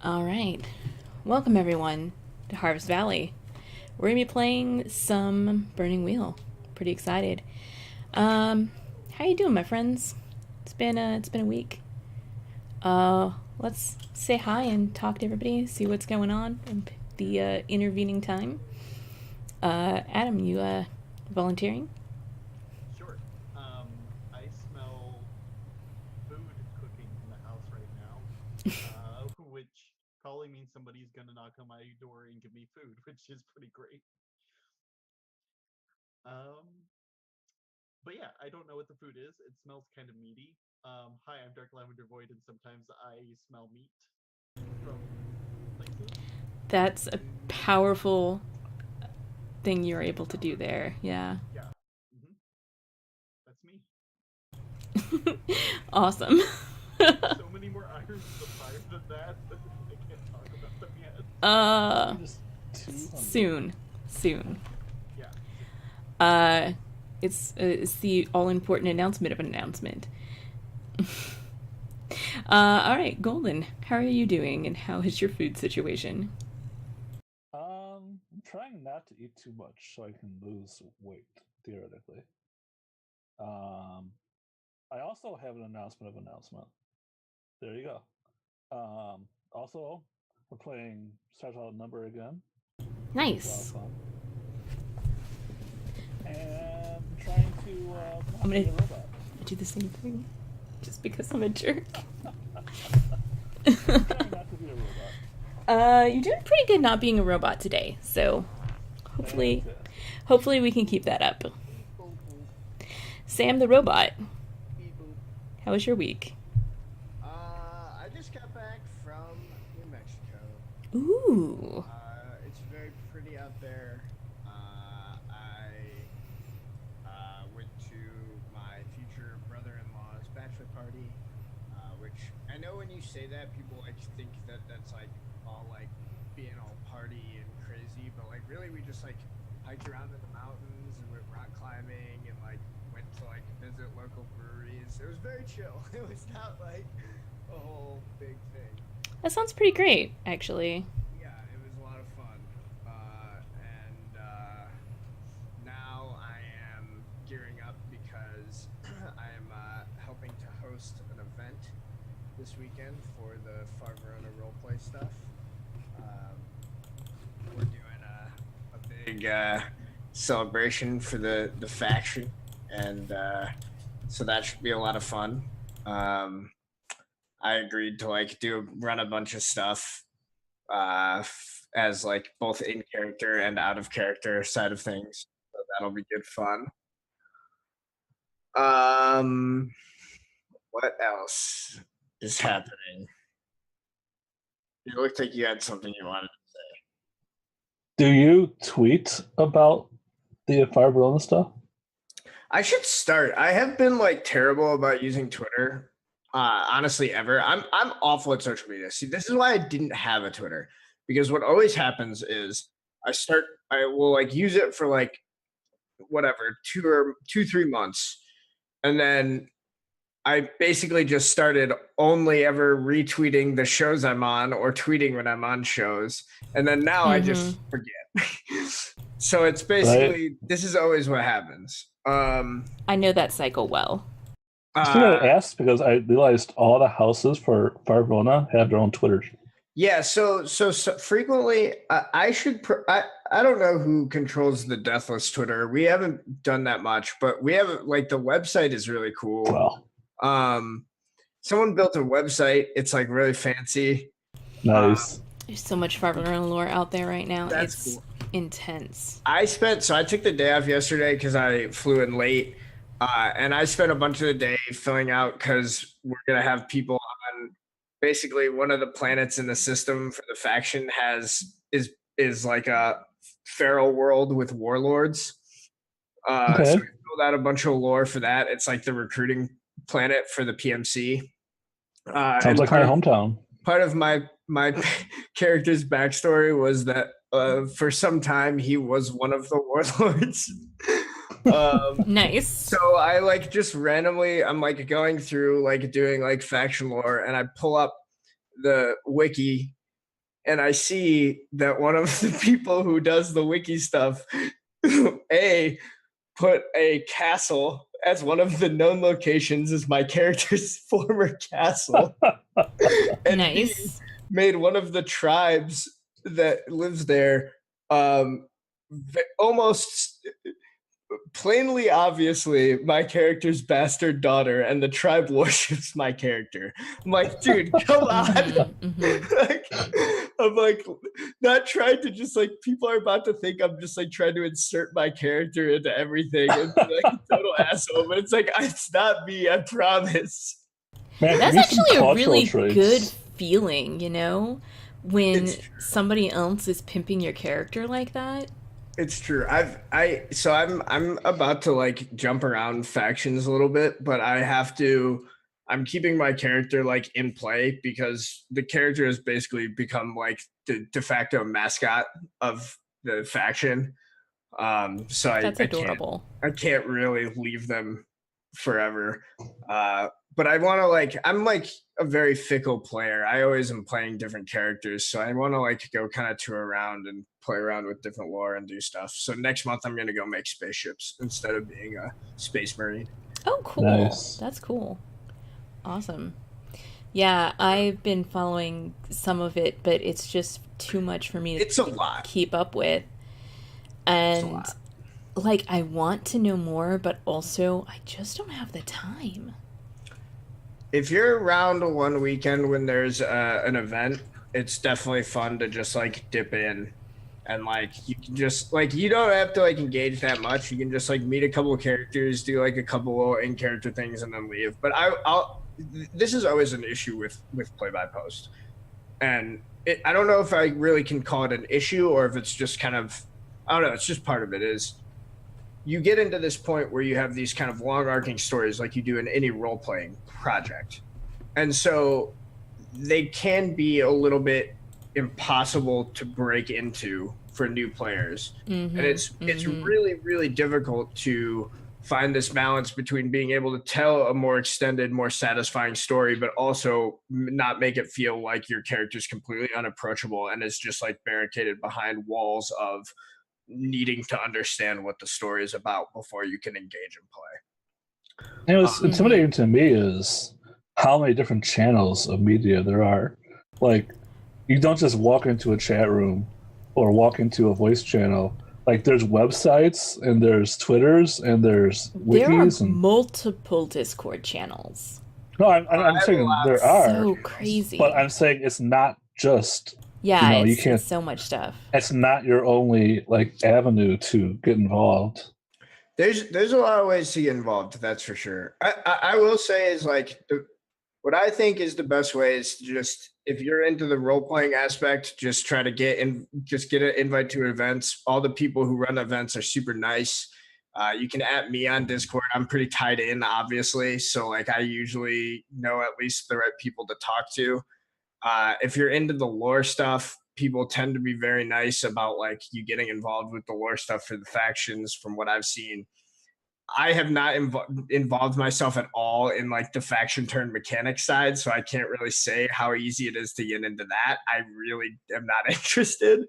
All right. Welcome, everyone, to Harvest Valley. We're going to be playing some Burning Wheel. Pretty excited. How you doing, my friends? It's been a week. Let's say hi and talk to everybody, see what's going on in the intervening time. Adam, you volunteering? Sure. I smell food cooking in the house right now, which probably means somebody's gonna knock on my door and give me food, which is pretty great. Um, but yeah, I don't know what the food is. It smells kind of meaty. Hi, I'm Dark Lavender Void, and sometimes I smell meat from places. That's a powerful thing you're able to do there. Yeah. Yeah, hmm that's me. Awesome. There's so many more irons in the fire than that, but I can't talk about them yet. uh, Maybe just 200. soon. Yeah, soon. Uh, it's the all important announcement of an announcement. All right, Golden, how are you doing, and how is your food situation? I'm trying not to eat too much so I can lose weight, theoretically. Um, I also have an announcement. There you go. Also, we're playing Start Out Number again, which is a lot of Nice. fun. And trying to I'm not gonna be a robot. do the same thing, just because I'm a jerk. Trying not to be a robot. You're doing pretty good not being a robot today, so hopefully, Fantastic. hopefully we can keep that up. Beep boop boop. Sam the robot, Beep boop. how was your week? I just got back from New Mexico. Ooh, It's very pretty out there. I went to my future brother-in-law's bachelor party, which I know when you say that, people like think that that's like all like being all party and crazy, but like really we just like hiked around in the mountains and went rock climbing and like went to like visit local breweries. It was very chill. It was not like a whole big thing. that sounds pretty great, actually. Yeah, it was a lot of fun. And now I am gearing up because I am helping to host an event this weekend for the Far Verona roleplay stuff. Um, we're doing a big celebration for the faction, and so that should be a lot of fun. Um, I agreed to like do run a bunch of stuff as like both in character and out of character side of things. So that'll be good fun. Um, what else is happening? You looked like you had something you wanted. Do you tweet about the Firebrilla stuff? I should start. I have been like terrible about using Twitter. Honestly, ever. I'm awful at social media. See, this is why I didn't have a Twitter because what always happens is I will like use it for like whatever 3 months, and then I basically just started only ever retweeting the shows I'm on or tweeting when I'm on shows, and then now I just forget. So it's basically this is always what happens. I know that cycle well. Just figured I'd Uh, ask because I realized all the houses for Firebrilla have their own Twitters. yeah, so frequently I don't know who controls the Deathless Twitter. We haven't done that much, but we have like the website is really cool. Well, Um, someone built a website. It's like really fancy. nice. There's so much Farther lore out there right now. That's It's cool. intense. I took the day off yesterday because I flew in late, and I spent a bunch of the day filling out because we're gonna have people on. Basically, one of the planets in the system for the faction is like a feral world with warlords. Okay. So we filled out a bunch of lore for that. It's like the recruiting planet for the PMC. Sounds And like my hometown. part of my character's backstory was that for some time he was one of the warlords. Nice. So I like just randomly I'm like going through like doing like faction lore and I pull up the wiki and I see that one of the people who does the wiki stuff, put a castle as one of the known locations as my character's former castle, and B, Nice. made one of the tribes that lives there almost plainly, obviously, my character's bastard daughter, and the tribe worships my character. I'm like, dude, come on. Like, I'm like, not trying to just like, people are about to think I'm just like trying to insert my character into everything and be like a total asshole, but it's like, it's not me, I promise. Man, That's give me some actually a cultural really traits. good feeling, when It's true. somebody else is pimping your character like that. It's true. I'm about to like jump around factions a little bit, but I'm keeping my character like in play because the character has basically become like the de facto mascot of the faction. So That's adorable. I can't really leave them forever. But I want to like, I'm like a very fickle player. I always am playing different characters, so I want to like go kind of tour around and play around with different lore and do stuff. So next month I'm gonna go make spaceships instead of being a space marine. Oh, cool. Nice. That's cool. Awesome. Yeah, I've been following some of it, but it's just too much for me It's a lot. keep up with. And like, I want to know more, but also I just don't have the time. If you're around one weekend when there's an event, it's definitely fun to just like dip in, and like you can just like, you don't have to like engage that much. You can just like meet a couple of characters, do like a couple little in character things, and then leave. But this is always an issue with play by post, and I don't know if I really can call it an issue or if it's just kind of, I don't know. It's just part of it. Is you get into this point where you have these kind of long arcing stories like you do in any role playing project. And so they can be a little bit impossible to break into for new players. And it's really, really difficult to find this balance between being able to tell a more extended, more satisfying story, but also not make it feel like your character's completely unapproachable and is just like barricaded behind walls of needing to understand what the story is about before you can engage and play. You know, what's intimidating to me is how many different channels of media there are. Like, you don't just walk into a chat room or walk into a voice channel. Like, there's websites and there's Twitters and there's wikis. There are multiple Discord channels. No, I'm saying there are. So crazy. But I'm saying it's not just. Yeah, you can't. It's so much stuff. It's not your only like avenue to get involved. There's a lot of ways to get involved. That's for sure. I will say is like what I think is the best way is to just, if you're into the role playing aspect, just try to get an invite to events. All the people who run events are super nice. You can @me on Discord. I'm pretty tied in, obviously, so like I usually know at least the right people to talk to. If you're into the lore stuff, people tend to be very nice about like you getting involved with the lore stuff for the factions. From what I've seen, I have not involved myself at all in like the faction turn mechanic side, so I can't really say how easy it is to get into that. I really am not interested.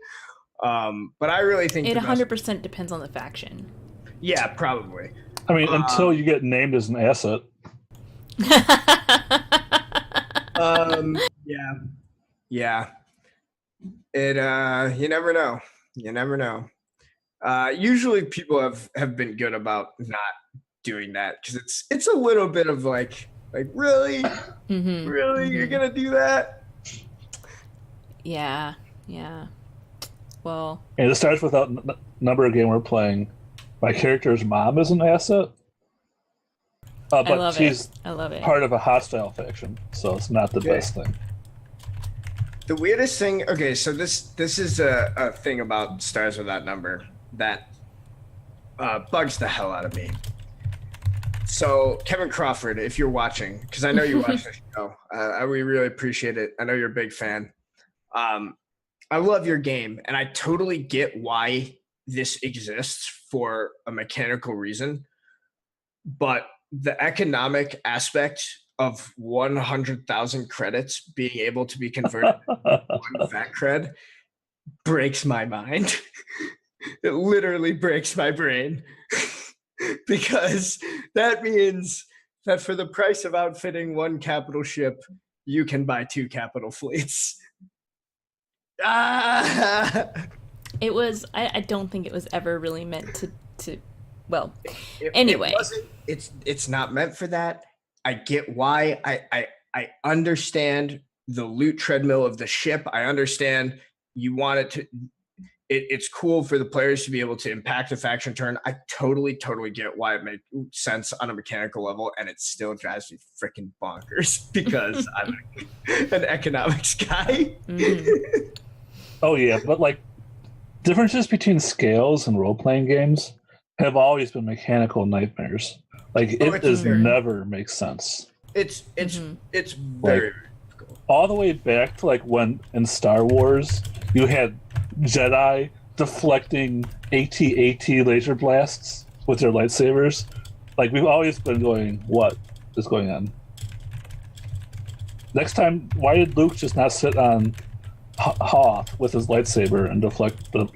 But I really think it 100% depends on the faction. Yeah, probably. I mean, until you get named as an asset. Yeah. It you never know. You never know. Usually people have been good about not doing that because it's a little bit of like really, really you're gonna do that? Yeah. Well, and it starts with that number game we're playing. My character's mom is an asset. But she's I love it. Part of a hostile faction, so it's not the best thing. The weirdest thing, okay, so this is a thing about Stars Without Number that bugs the hell out of me. So, Kevin Crawford, if you're watching, because I know you watch the show, we really appreciate it. I know you're a big fan. I love your game, and I totally get why this exists for a mechanical reason, but the economic aspect of 100,000 credits being able to be converted to one vet cred breaks my mind. It literally breaks my brain because that means that for the price of outfitting one capital ship, you can buy 2 capital fleets. Ah! It was. I don't think it was ever really meant to. Well, It anyway. wasn't. It's not meant for that. I get why. I understand the loot treadmill of the ship. I understand you want it to. It's cool for the players to be able to impact a faction turn. I totally get why it makes sense on a mechanical level, and it still drives me freaking bonkers because I'm an economics guy. Mhm. Oh yeah, but like differences between scales and role-playing games have always been mechanical nightmares. Like Oh, it it's does very- never make sense. It's Mhm. very cool. All the way back to like when in Star Wars you had Jedi deflecting AT-AT laser blasts with their lightsabers. Like we've always been going, what is going on? Next time, why did Luke just not sit on Hoth with his lightsaber and deflect the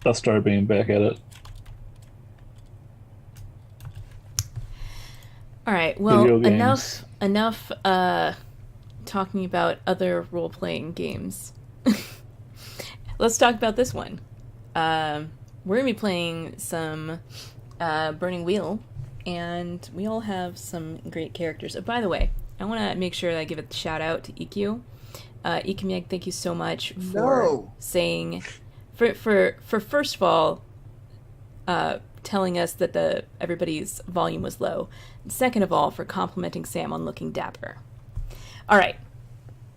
Death Star beam back at it? All right. Well, Video games. enough talking about other role-playing games. Let's talk about this one. We're gonna be playing some Burning Wheel, and we all have some great characters. Oh, by the way, I want to make sure that I give a shout out to EQ. EQ, thank you so much for saying, for first of all, telling us that everybody's volume was low. And second of all, for complimenting Sam on looking dapper. All right.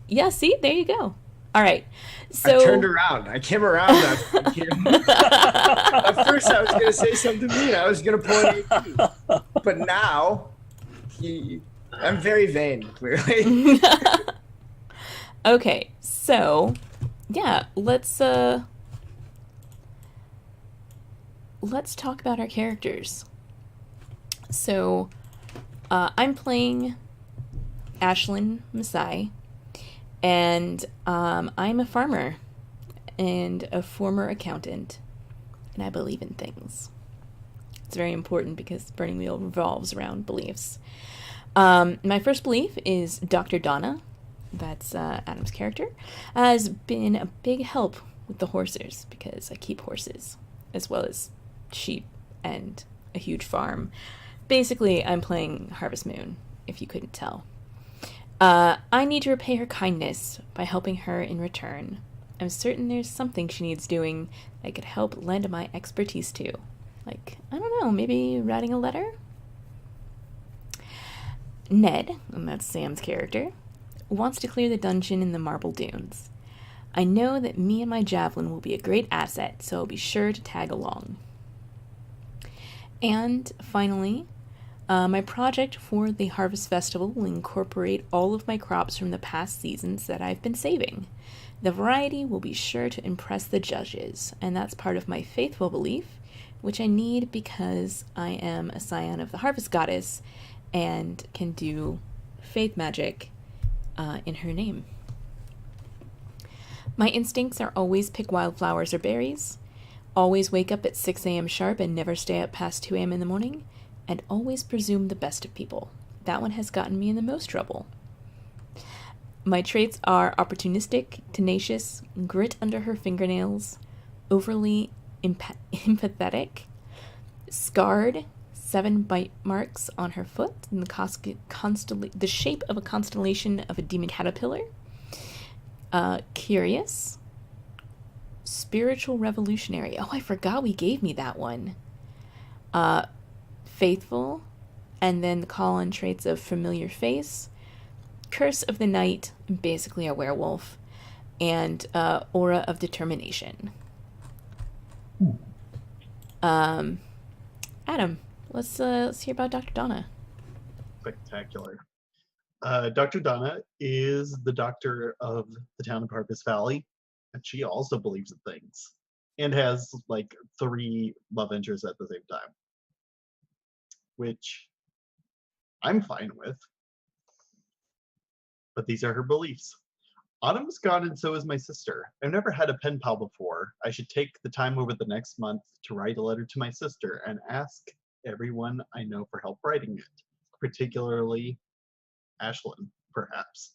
Yeah, see? There you go. All right. So I turned around. I came around. At first, I was going to say something mean. I was going to point at you. But now, I'm very vain, clearly. Okay. So, yeah, let's talk about our characters. So, I'm playing Ashlyn Masai, and I'm a farmer and a former accountant, and I believe in things. It's very important because Burning Wheel revolves around beliefs. My first belief is Dr. Donna, that's Adam's character, has been a big help with the horses because I keep horses as well as sheep and a huge farm. Basically, I'm playing Harvest Moon, if you couldn't tell. I need to repay her kindness by helping her in return. I'm certain there's something she needs doing I could help lend my expertise to. Like, I don't know, maybe writing a letter? Ned, and that's Sam's character, wants to clear the dungeon in the Marble Dunes. I know that me and my javelin will be a great asset, so I'll be sure to tag along. And finally, my project for the Harvest Festival will incorporate all of my crops from the past seasons that I've been saving. The variety will be sure to impress the judges, and that's part of my faithful belief, which I need because I am a scion of the Harvest Goddess and can do faith magic in her name. My instincts are always pick wildflowers or berries, always wake up at 6 a.m. sharp and never stay up past 2 a.m. in the morning, and always presume the best of people. That one has gotten me in the most trouble. My traits are opportunistic, tenacious, grit under her fingernails, overly empathetic, scarred, 7 bite marks on her foot, in the shape of a constellation of a demon caterpillar, curious, spiritual revolutionary. Oh, I forgot we gave me that one. Faithful, and then the call-on traits of familiar face, curse of the night, basically a werewolf, and aura of determination. Adam, let's hear about Dr. Donna. Spectacular. Dr. Donna is the doctor of the town of Harvest Valley, and she also believes in things and has like 3 love interests at the same time, which I'm fine with. but these are her beliefs. Autumn is gone and so is my sister. I've never had a pen pal before. I should take the time over the next month to write a letter to my sister and ask everyone I know for help writing it, particularly Ashlyn, perhaps.